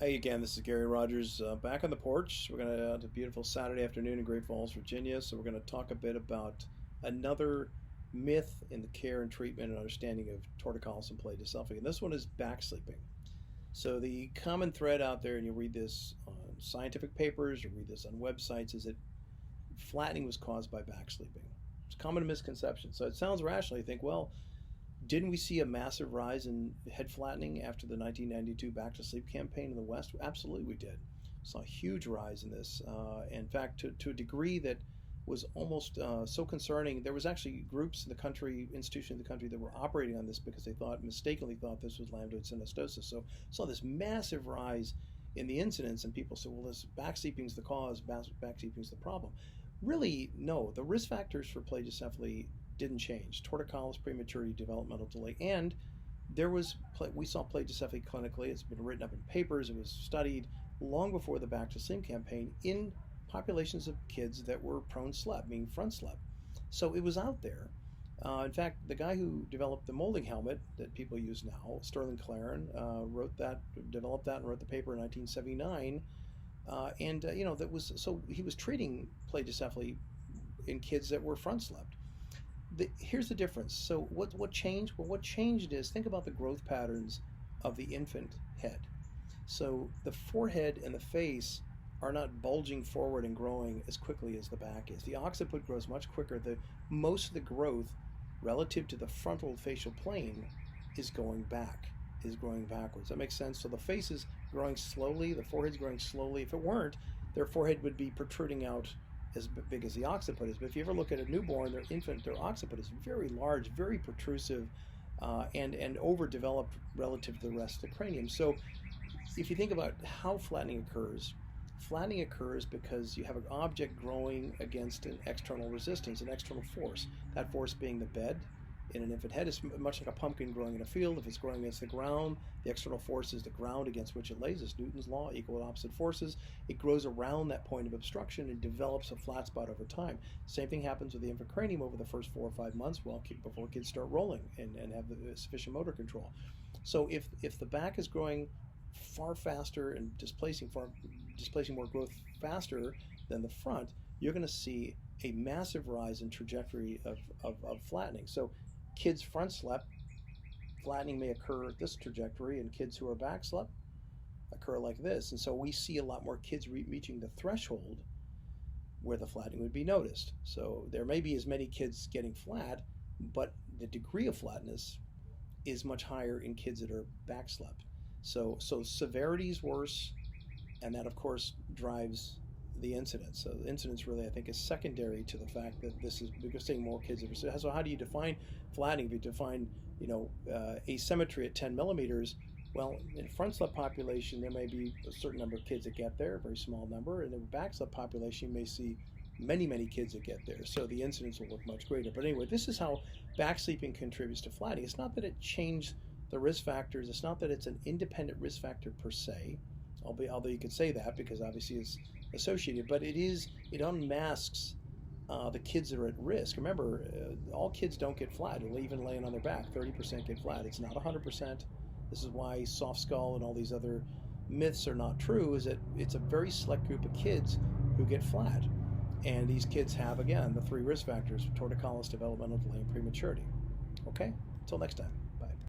Hey again, this is Gary Rogers back on the porch. We're going to have a beautiful Saturday afternoon in Great Falls, Virginia. So we're going to talk a bit about another myth in the care and treatment and understanding of torticollis and Plagiocephaly. And this one is back sleeping. So the common thread out there, and you read this on scientific papers, you read this on websites, is that flattening was caused by back sleeping. It's a common misconception. So it sounds rational. You think, well, didn't we see a massive rise in head flattening after the 1992 Back to Sleep campaign in the West? Absolutely, we did. Saw a huge rise in this. In fact, to a degree that was almost so concerning. There was actually groups in the country, institutions in the country that were operating on this because they mistakenly thought this was lambdoid synostosis. So saw this massive rise in the incidence, and people said, well, this back sleeping is the cause, back sleeping is the problem. Really, no. The risk factors for plagiocephaly didn't change. Torticollis, prematurity, developmental delay, and we saw plagiocephaly clinically. It's been written up in papers. It was studied long before the Back to Sleep campaign in populations of kids that were prone slep, meaning front slep. So it was out there. In fact, the guy who developed the molding helmet that people use now, Sterling Claren, developed that and wrote the paper in 1979. He was treating plagiocephaly in kids that were front slept. Here's the difference. So what changed? Well, what changed is, think about the growth patterns of the infant head. So the forehead and the face are not bulging forward and growing as quickly as the back is. The occiput grows much quicker. Most of the growth relative to the frontal facial plane is going backwards. That makes sense? So the face is growing slowly, the forehead's growing slowly. If it weren't, their forehead would be protruding out as big as the occiput is. But if you ever look at a newborn, their occiput is very large, very protrusive, and overdeveloped relative to the rest of the cranium. So if you think about how flattening occurs because you have an object growing against an external resistance, an external force. That force being the bed in an infant head is much like a pumpkin growing in a field. If it's growing against the ground, the external force is the ground against which it lays. It's Newton's law, equal and opposite forces. It grows around that point of obstruction and develops a flat spot over time. Same thing happens with the infant cranium over the first 4 or 5 months, before kids start rolling and have the sufficient motor control. So if the back is growing far faster and displacing more growth faster than the front, you're going to see a massive rise in trajectory of flattening. So kids front slep, flattening may occur at this trajectory, and kids who are back slep occur like this. And so we see a lot more kids reaching the threshold where the flattening would be noticed. So there may be as many kids getting flat, but the degree of flatness is much higher in kids that are back slept. So severity is worse, and that of course drives the incidence. So the incidence really, I think, is secondary to the fact that we're seeing more kids. So how do you define flattening? If you define, asymmetry at 10 millimeters, well, in front slep population, there may be a certain number of kids that get there, a very small number. And in the back slep population, you may see many, many kids that get there. So the incidence will look much greater. But anyway, this is how back sleeping contributes to flattening. It's not that it changed the risk factors. It's not that it's an independent risk factor per se, although you could say that because obviously it's associated, but it unmasks the kids that are at risk. Remember, all kids don't get flat, or even laying on their back. 30% get flat. It's not 100%. This is why soft skull and all these other myths are not true, is that it's a very select group of kids who get flat. And these kids have, again, the 3 risk factors: torticollis, developmental delay, and prematurity. Okay? Until next time.